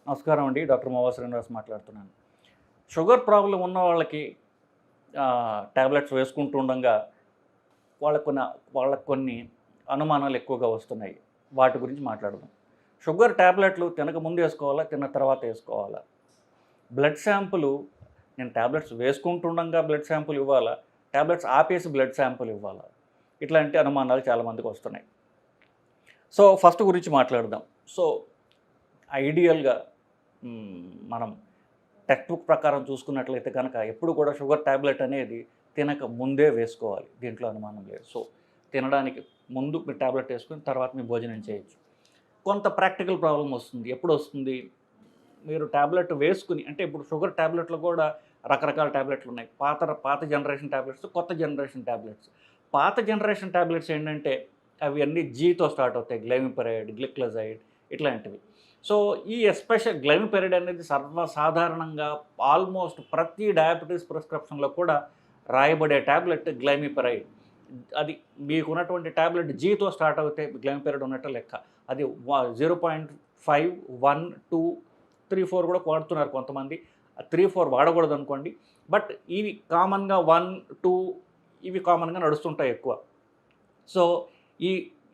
నమస్కారం అండి. డాక్టర్ మోవా శ్రీనివాస్ మాట్లాడుతున్నాను. షుగర్ ప్రాబ్లం ఉన్న వాళ్ళకి టాబ్లెట్స్ వేసుకుంటూ ఉండంగా వాళ్ళకు కొన్ని వాళ్ళకు కొన్ని అనుమానాలు ఎక్కువగా వస్తున్నాయి. వాటి గురించి మాట్లాడదాం. షుగర్ టాబ్లెట్లు తినక ముందు వేసుకోవాలా? తిన్న తర్వాత వేసుకోవాలా? బ్లడ్ శాంపులు నేను టాబ్లెట్స్ వేసుకుంటుండగా బ్లడ్ శాంపుల్ ఇవ్వాలా? టాబ్లెట్స్ ఆపేసి బ్లడ్ శాంపుల్ ఇవ్వాలా? ఇట్లాంటి అనుమానాలు చాలామందికి వస్తున్నాయి. సో ఫస్ట్ గురించి మాట్లాడదాం. సో ఐడియల్గా మనం టెక్స్ట్ బుక్ ప్రకారం చూసుకున్నట్లయితే కనుక ఎప్పుడు కూడా షుగర్ ట్యాబ్లెట్ అనేది తినక ముందే వేసుకోవాలి. దీంట్లో అనుమానం లేదు. సో తినడానికి ముందు మీరు ట్యాబ్లెట్ వేసుకుని తర్వాత మీరు భోజనం చేయొచ్చు. కొంత ప్రాక్టికల్ ప్రాబ్లం వస్తుంది. ఎప్పుడు వస్తుంది? మీరు ట్యాబ్లెట్ వేసుకుని, అంటే ఇప్పుడు షుగర్ ట్యాబ్లెట్లు కూడా రకరకాల ట్యాబ్లెట్లు ఉన్నాయి. పాత జనరేషన్ ట్యాబ్లెట్స్, కొత్త జనరేషన్ ట్యాబ్లెట్స్. పాత జనరేషన్ ట్యాబ్లెట్స్ ఏంటంటే అవి అన్నీ జీతో స్టార్ట్ అవుతాయి. గ్లైమిపెరైడ్, గ్లిక్లజైడ్ ఇట్లాంటివి. సో ఈ ఎస్పెషల్ గ్లైమిపెరైడ్ అనేది సర్వసాధారణంగా ఆల్మోస్ట్ ప్రతి డయాబెటీస్ ప్రిస్క్రిప్షన్లో కూడా రాయబడే ట్యాబ్లెట్ గ్లైమిపెరైడ్. అది మీకున్నటువంటి ట్యాబ్లెట్ జీతో స్టార్ట్ అవుతే గ్లైమిపెరైడ్ ఉన్నట్టు లెక్క. అది 0.5, 1, 2, 3, 4 కూడా వాడుతున్నారు కొంతమంది. 3, 4 వాడకూడదు అనుకోండి. బట్ ఇవి కామన్గా 1, 2 ఇవి కామన్గా నడుస్తుంటాయి ఎక్కువ. సో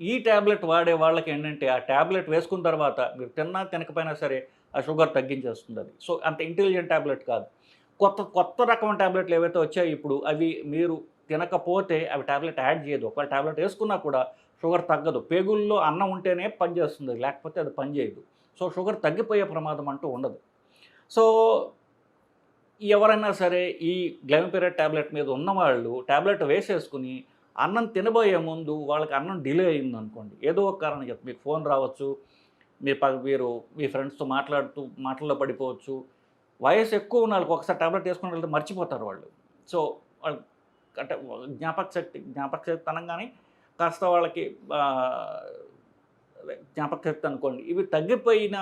ఈ ట్యాబ్లెట్ వాడే వాళ్ళకి ఏంటంటే ఆ ట్యాబ్లెట్ వేసుకున్న తర్వాత మీరు తిన్నా తినకపోయినా సరే ఆ షుగర్ తగ్గించేస్తుంది అది. సో అంత ఇంటెలిజెంట్ ట్యాబ్లెట్ కాదు. కొత్త రకం ట్యాబ్లెట్లు ఏవైతే వచ్చాయో ఇప్పుడు అవి మీరు తినకపోతే అవి ట్యాబ్లెట్ యాడ్ చేయదు. ఒకవేళ ట్యాబ్లెట్ వేసుకున్నా కూడా షుగర్ తగ్గదు. పేగుల్లో అన్నం ఉంటేనే పనిచేస్తుంది, లేకపోతే అది పనిచేయదు. సో షుగర్ తగ్గిపోయే ప్రమాదం అంటూ ఉండదు. సో ఎవరైనా సరే ఈ గ్లైమిపెరైడ్ ట్యాబ్లెట్ మీద ఉన్నవాళ్ళు ట్యాబ్లెట్ వేసేసుకుని అన్నం తినబోయే ముందు వాళ్ళకి అన్నం డిలే అయిందనుకోండి, ఏదో ఒక కారణం చెప్పి మీకు ఫోన్ రావచ్చు, మీరు మీ ఫ్రెండ్స్తో మాటల్లో పడిపోవచ్చు. వయసు ఎక్కువ ఉన్న వాళ్ళకి ఒకసారి ట్యాబ్లెట్ వేసుకుని వెళ్తే మర్చిపోతారు వాళ్ళు. సో వాళ్ళు అంటే జ్ఞాపక శక్తి అనగానే కాస్త వాళ్ళకి జ్ఞాపక శక్తి అనుకోండి, ఇవి తగ్గిపోయిన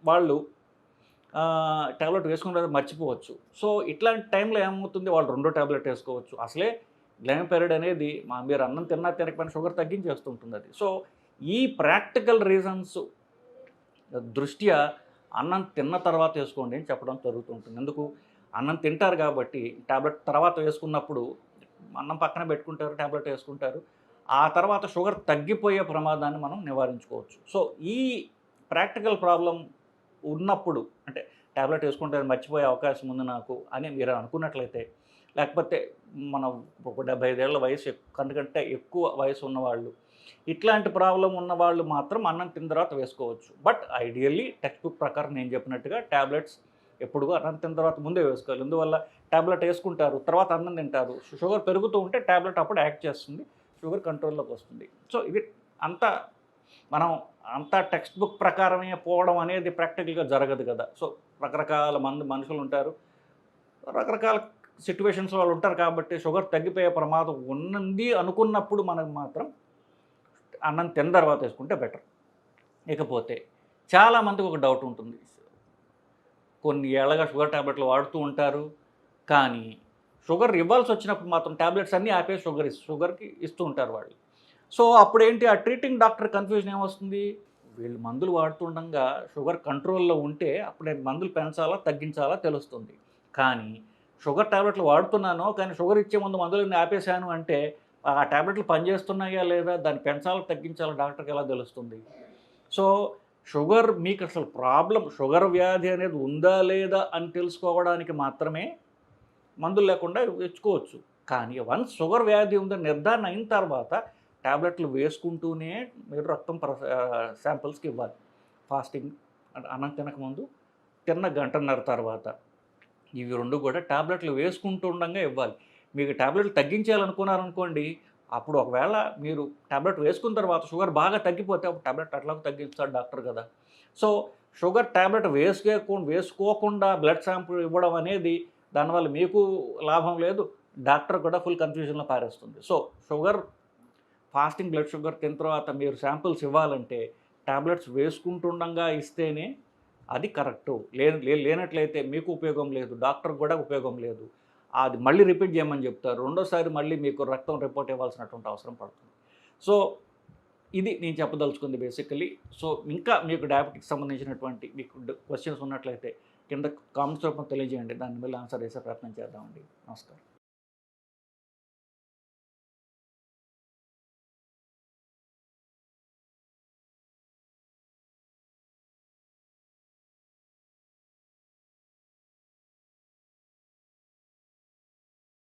వాళ్ళు ట్యాబ్లెట్ వేసుకున్న మర్చిపోవచ్చు. సో ఇట్లాంటి టైంలో ఏమవుతుంది, వాళ్ళు 2వ ట్యాబ్లెట్ వేసుకోవచ్చు. అసలే గ్లైమిపెరైడ్ అనేది మీరు అన్నం తిన్నా తినకపోయినా షుగర్ తగ్గించేస్తుంటుంది అది. సో ఈ ప్రాక్టికల్ రీజన్స్ దృష్ట్యా అన్నం తిన్న తర్వాత వేసుకోండి అని చెప్పడం జరుగుతుంటుంది. ఎందుకు? అన్నం తింటారు కాబట్టి ట్యాబ్లెట్ తర్వాత వేసుకున్నప్పుడు అన్నం పక్కన పెట్టుకుంటారు, ట్యాబ్లెట్ వేసుకుంటారు. ఆ తర్వాత షుగర్ తగ్గిపోయే ప్రమాదాన్ని మనం నివారించుకోవచ్చు. సో ఈ ప్రాక్టికల్ ప్రాబ్లం ఉన్నప్పుడు, అంటే ట్యాబ్లెట్ వేసుకుంటే మర్చిపోయే అవకాశం ఉంది నాకు అని మీరు అనుకున్నట్లయితే, లేకపోతే మనం ఒక 75 ఏళ్ల వయసు కంటే ఎక్కువ వయసు ఉన్నవాళ్ళు, ఇట్లాంటి ప్రాబ్లం ఉన్నవాళ్ళు మాత్రం అన్నం తిన్న తర్వాత వేసుకోవచ్చు. బట్ ఐడియల్లీ టెక్స్ట్ బుక్ ప్రకారం నేను చెప్పినట్టుగా ట్యాబ్లెట్స్ ఎప్పుడు అన్నం తిన్న తర్వాత ముందే వేసుకోవాలి. ఎందువల్ల ట్యాబ్లెట్ వేసుకుంటారు, తర్వాత అన్నం తింటారు, షుగర్ పెరుగుతూ ఉంటే ట్యాబ్లెట్ అప్పుడు యాక్ట్ చేస్తుంది, షుగర్ కంట్రోల్లోకి వస్తుంది. సో ఇది అంతా టెక్స్ట్ బుక్ ప్రకారమే పోవడం అనేది ప్రాక్టికల్గా జరగదు కదా. సో రకరకాల మనుషులు ఉంటారు, రకరకాల సిట్యువేషన్స్ వాళ్ళు ఉంటారు. కాబట్టి షుగర్ తగ్గిపోయే ప్రమాదం ఉన్నది అనుకున్నప్పుడు మనకు మాత్రం అన్నం తిన్న తర్వాత వేసుకుంటే బెటర్. ఇకపోతే చాలామందికి ఒక డౌట్ ఉంటుంది. కొన్ని ఏళ్ళగా షుగర్ ట్యాబ్లెట్లు వాడుతూ ఉంటారు, కానీ షుగర్ ఇవ్వాల్సి వచ్చినప్పుడు మాత్రం ట్యాబ్లెట్స్ అన్నీ ఆపేసి షుగర్కి ఇస్తూ ఉంటారు వాళ్ళు. సో అప్పుడేంటి, ఆ ట్రీటింగ్ డాక్టర్ కన్ఫ్యూజన్ ఏమొస్తుంది, వీళ్ళు మందులు వాడుతుండగా షుగర్ కంట్రోల్లో ఉంటే అప్పుడు నేను మందులు పెంచాలా తగ్గించాలా తెలుస్తుంది. కానీ షుగర్ ట్యాబ్లెట్లు వాడుతున్నాను, కానీ షుగర్ ఇచ్చే ముందు మందులను ఆపేశాను అంటే ఆ ట్యాబ్లెట్లు పనిచేస్తున్నాయా లేదా, దాన్ని పెంచాలా తగ్గించాలా డాక్టర్కి ఎలా తెలుస్తుంది? సో షుగర్ మీకు అసలు షుగర్ వ్యాధి అనేది ఉందా లేదా అని తెలుసుకోవడానికి మాత్రమే మందులు లేకుండా ఇచ్చుకోవచ్చు. కానీ వన్స్ షుగర్ వ్యాధి ఉందని నిర్ధారణ అయిన తర్వాత ట్యాబ్లెట్లు వేసుకుంటూనే మీరు రక్తం శాంపిల్స్కి ఇవ్వాలి. ఫాస్టింగ్ అంటే అన్నం తినకముందు, తిన్న గంటన్నర తర్వాత, ఇవి 2 కూడా ట్యాబ్లెట్లు వేసుకుంటూ ఉండగా ఇవ్వాలి. మీకు ట్యాబ్లెట్లు తగ్గించాలనుకున్నారనుకోండి, అప్పుడు ఒకవేళ మీరు ట్యాబ్లెట్ వేసుకున్న తర్వాత షుగర్ బాగా తగ్గిపోతే అప్పుడు ట్యాబ్లెట్ అట్లాగో తగ్గిస్తాడు డాక్టర్ కదా. సో షుగర్ ట్యాబ్లెట్ వేసుకోకుండా బ్లడ్ శాంపుల్ ఇవ్వడం అనేది దానివల్ల మీకు లాభం లేదు, డాక్టర్ కూడా ఫుల్ కన్ఫ్యూజన్లో పారేస్తుంది. సో ఫాస్టింగ్ బ్లడ్ షుగర్ తిన్న తర్వాత మీరు శాంపిల్స్ ఇవ్వాలంటే ట్యాబ్లెట్స్ వేసుకుంటుండగా ఇస్తేనే అది కరెక్టు. లేనట్లయితే మీకు ఉపయోగం లేదు, డాక్టర్కి కూడా ఉపయోగం లేదు. అది మళ్ళీ రిపీట్ చేయమని చెప్తారు. రెండోసారి మళ్ళీ మీకు రక్తం రిపోర్ట్ ఇవ్వాల్సినటువంటి అవసరం పడుతుంది. సో ఇది నేను చెప్పదలుచుకుంది బేసికలీ. సో ఇంకా మీకు డయాబెటిక్స్ సంబంధించినటువంటి మీకు క్వశ్చన్స్ ఉన్నట్లయితే కింద కామెంట్స్ రూపంలో తెలియజేయండి. దాని మీద ఆన్సర్ చేసే ప్రయత్నం చేద్దామండి. నమస్కారం.